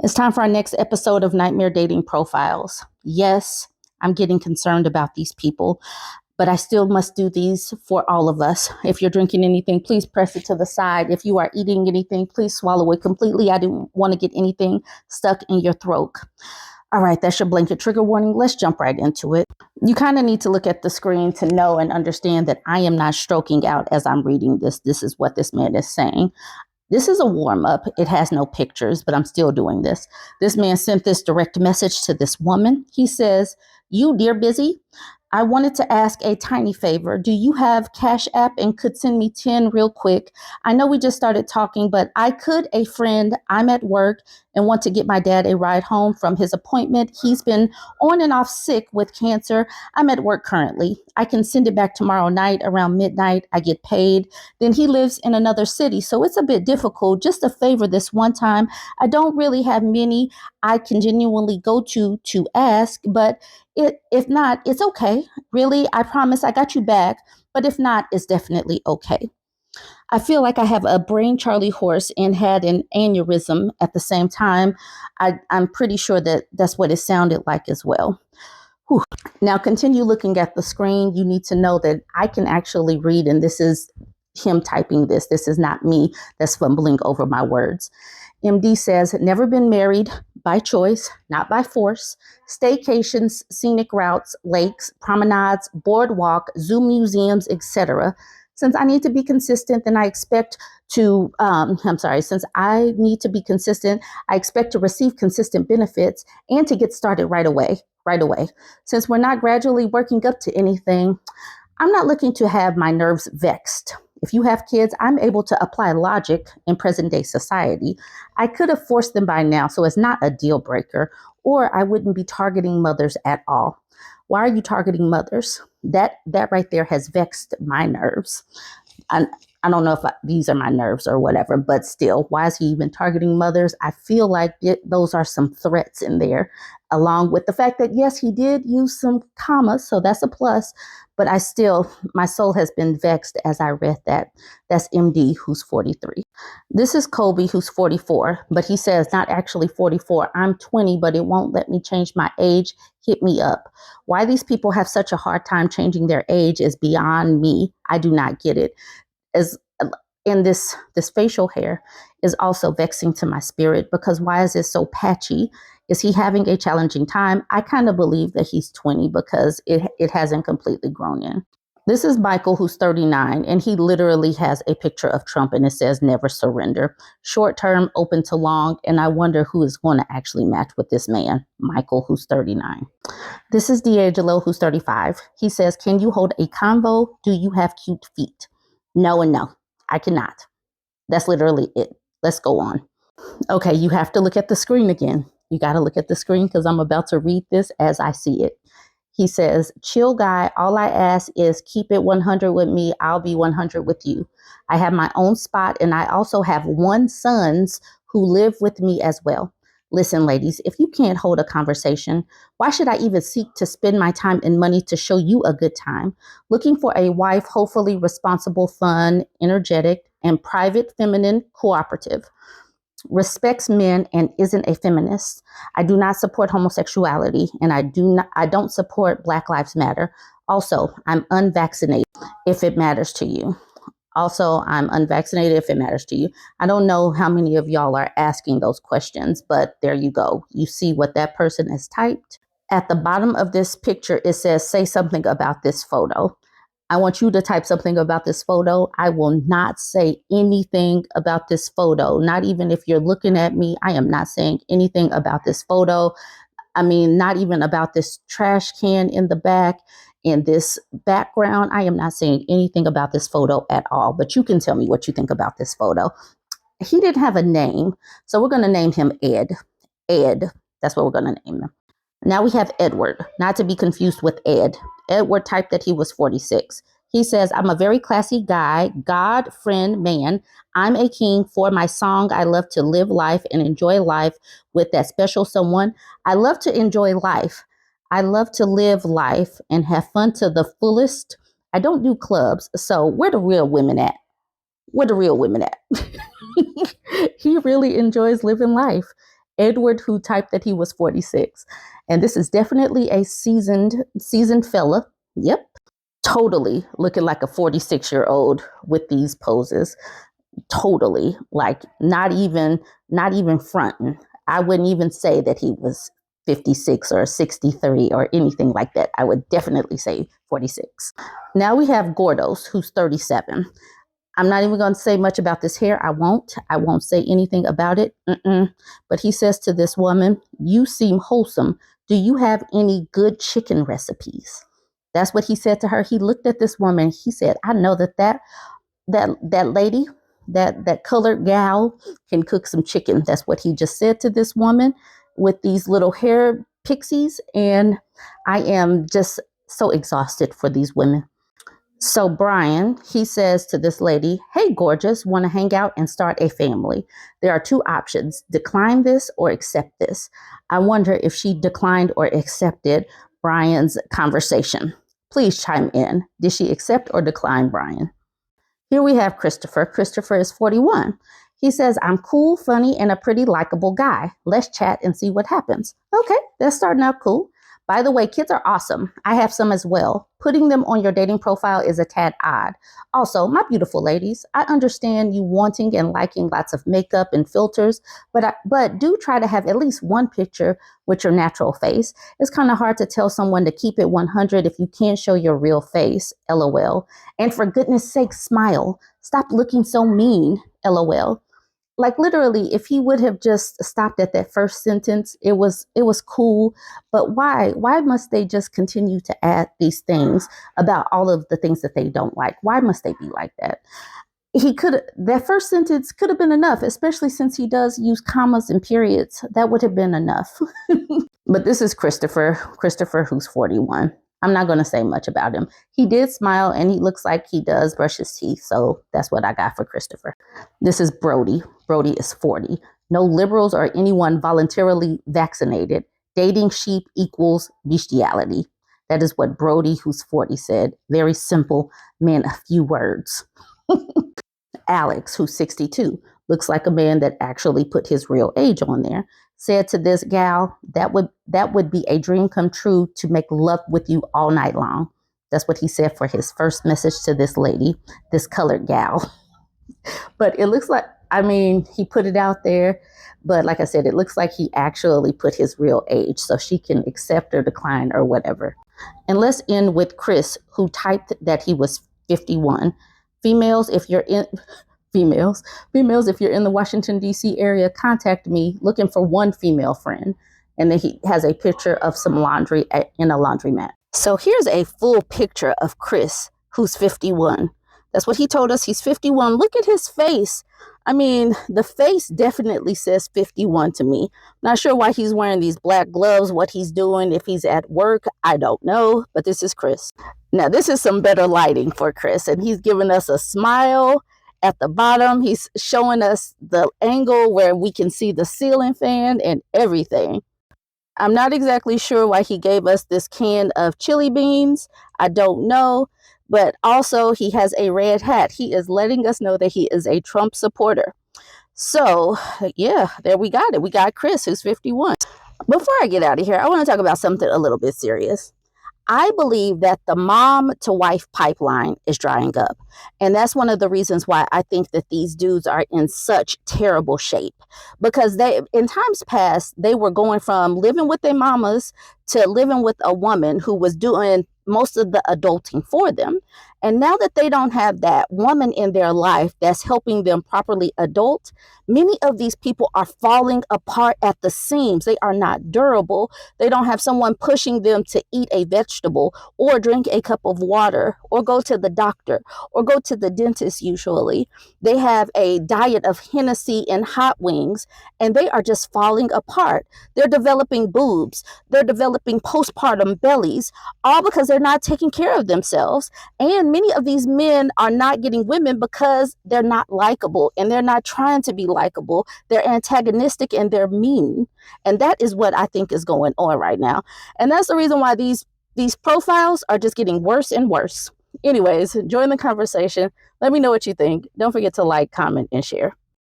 It's time for our next episode of Nightmare Dating Profiles. Yes, I'm getting concerned about these people, but I still must do these for all of us. If you're drinking anything, please press it to the side. If you are eating anything, please swallow it completely. I don't want to get anything stuck in your throat. All right, that's your blanket trigger warning. Let's jump right into it. You kind of need to look at the screen to know and understand that I am not stroking out as I'm reading this. This is what this man is saying. This is a warm-up. It has no pictures, but I'm still doing this. This man sent this direct message to this woman. He says, "You, dear busy, I wanted to ask a tiny favor. Do you have Cash App and could send me 10 real quick? I know we just started talking, but I could a friend. I'm at work and want to get my dad a ride home from his appointment. He's been on and off sick with cancer. I'm at work currently. I can send it back tomorrow night around midnight. I get paid. Then he lives in another city, so it's a bit difficult. Just a favor this one time. I don't really have many I can genuinely go to ask, but if not, it's okay. Really, I promise I got you back. But if not, it's definitely okay." I feel like I have a brain Charlie horse and had an aneurysm at the same time. I'm pretty sure that that's what it sounded like as well. Whew. Now, continue looking at the screen. You need to know that I can actually read, and this is him typing this. This is not me that's fumbling over my words. MD says, "Never been married by choice, not by force. Staycations, scenic routes, lakes, promenades, boardwalk, zoo museums, etc. Since I need to be consistent, then I expect to, since I need to be consistent, I expect to receive consistent benefits and to get started right away. Since we're not gradually working up to anything, I'm not looking to have my nerves vexed. If you have kids, I'm able to apply logic in present day society. I could have forced them by now, so it's not a deal breaker, or I wouldn't be targeting mothers at all. Why are you targeting mothers? That right there has vexed my nerves. I don't know if these are my nerves or whatever, but still, why is he even targeting mothers? I feel like those are some threats in there, along with the fact that, yes, he did use some commas, so that's a plus, but my soul has been vexed as I read that. That's MD, who's 43. This is Colby, who's 44, but he says, not actually 44. I'm 20, but it won't let me change my age. Hit me up. Why these people have such a hard time changing their age is beyond me. I do not get it. And this facial hair is also vexing to my spirit, because why is it so patchy? Is he having a challenging time? I kind of believe that he's 20 because it hasn't completely grown in. This is Michael, who's 39, and he literally has a picture of Trump and it says never surrender. Short term, open to long, and I wonder who is going to actually match with this man, Michael, who's 39. This is D'Angelo, who's 35. He says, "Can you hold a convo? Do you have cute feet?" No and no, I cannot. That's literally it. Let's go on. Okay, you have to look at the screen again. You got to look at the screen because I'm about to read this as I see it. He says, "Chill guy, all I ask is keep it 100 with me. I'll be 100 with you. I have my own spot and I also have one sons who live with me as well. Listen, ladies, if you can't hold a conversation, why should I even seek to spend my time and money to show you a good time? Looking for a wife, hopefully responsible, fun, energetic, and private, feminine, cooperative. Respects men and isn't a feminist. I do not support homosexuality, and I don't support Black Lives Matter. Also, I'm unvaccinated if it matters to you. I don't know how many of y'all are asking those questions, but there you go. You see what that person has typed. At the bottom of this picture, it says, say something about this photo. I want you to type something about this photo. I will not say anything about this photo. Not even if you're looking at me, I am not saying anything about this photo. I mean, not even about this trash can in the back and this background. I am not saying anything about this photo at all, but you can tell me what you think about this photo. He didn't have a name, so we're going to name him Ed. Ed, that's what we're going to name him. Now we have Edward, not to be confused with Ed. Edward typed that he was 46. He says, "I'm a very classy guy, God, friend, man. I'm a king for my song. I love to live life and enjoy life with that special someone. I love to enjoy life. I love to live life and have fun to the fullest. I don't do clubs. So where the real women at? Where the real women at?" He really enjoys living life. Edward, who typed that he was 46. And this is definitely a seasoned fella. Yep. Totally looking like a 46-year-old with these poses. Totally. Like not even fronting. I wouldn't even say that he was 56 or 63 or anything like that. I would definitely say 46. Now we have Gordos, who's 37. I'm not even going to say much about this hair. I won't say anything about it. But he says to this woman, "You seem wholesome. Do you have any good chicken recipes?" That's what he said to her. He looked at this woman. He said, "I know that lady, that colored gal can cook some chicken." That's what he just said to this woman with these little hair pixies. And I am just so exhausted for these women. So Brian, he says to this lady, "Hey, gorgeous, want to hang out and start a family? There are two options, decline this or accept this." I wonder if she declined or accepted Brian's conversation. Please chime in. Did she accept or decline Brian? Here we have Christopher. Christopher is 41. He says, "I'm cool, funny, and a pretty likable guy. Let's chat and see what happens." Okay, that's starting out cool. By the way, kids are awesome. I have some as well. Putting them on your dating profile is a tad odd. Also, my beautiful ladies, I understand you wanting and liking lots of makeup and filters, but do try to have at least one picture with your natural face. It's kind of hard to tell someone to keep it 100 if you can't show your real face, LOL. And for goodness sake, smile. Stop looking so mean, LOL. Like literally, if he would have just stopped at that first sentence, it was cool. But why must they just continue to add these things about all of the things that they don't like? Why must they be like that? That first sentence could have been enough, especially since he does use commas and periods. That would have been enough. But this is Christopher, who's 41. I'm not going to say much about him. He did smile and he looks like he does brush his teeth. So that's what I got for Christopher. This is Brody. Brody is 40. No liberals or anyone voluntarily vaccinated. Dating sheep equals bestiality. That is what Brody, who's 40, said. Very simple, meant a few words. Alex, who's 62, looks like a man that actually put his real age on there. Said to this gal, that would be a dream come true to make love with you all night long. That's what he said for his first message to this lady, this colored gal. But it looks like, I mean, he put it out there. But like I said, it looks like he actually put his real age so she can accept or decline or whatever. And let's end with Chris, who typed that he was 51. Females, if you're in the Washington, D.C. area, contact me looking for one female friend. And then he has a picture of some laundry in a laundromat. So here's a full picture of Chris, who's 51. That's what he told us. He's 51. Look at his face. I mean, the face definitely says 51 to me. Not sure why he's wearing these black gloves, what he's doing, if he's at work, I don't know. But this is Chris. Now, this is some better lighting for Chris. And he's giving us a smile at the bottom. He's showing us the angle where we can see the ceiling fan and everything. I'm not exactly sure why he gave us this can of chili beans. I don't know. But also he has a red hat. He is letting us know that he is a Trump supporter. So yeah, there we got it. We got Chris, who's 51. Before I get out of here, I want to talk about something a little bit serious. I believe that the mom to wife pipeline is drying up. And that's one of the reasons why I think that these dudes are in such terrible shape. Because they, in times past, they were going from living with their mamas to living with a woman who was doing most of the adulting for them. And now that they don't have that woman in their life that's helping them properly adult, many of these people are falling apart at the seams. They are not durable. They don't have someone pushing them to eat a vegetable or drink a cup of water or go to the doctor or go to the dentist usually. They have a diet of Hennessy and hot wings, and they are just falling apart. They're developing boobs. They're developing postpartum bellies, all because they're not taking care of themselves. And many of these men are not getting women because they're not likable and they're not trying to be likable. They're antagonistic and they're mean. And that is what I think is going on right now. And that's the reason why these profiles are just getting worse and worse. Anyways, join the conversation. Let me know what you think. Don't forget to like, comment, and share.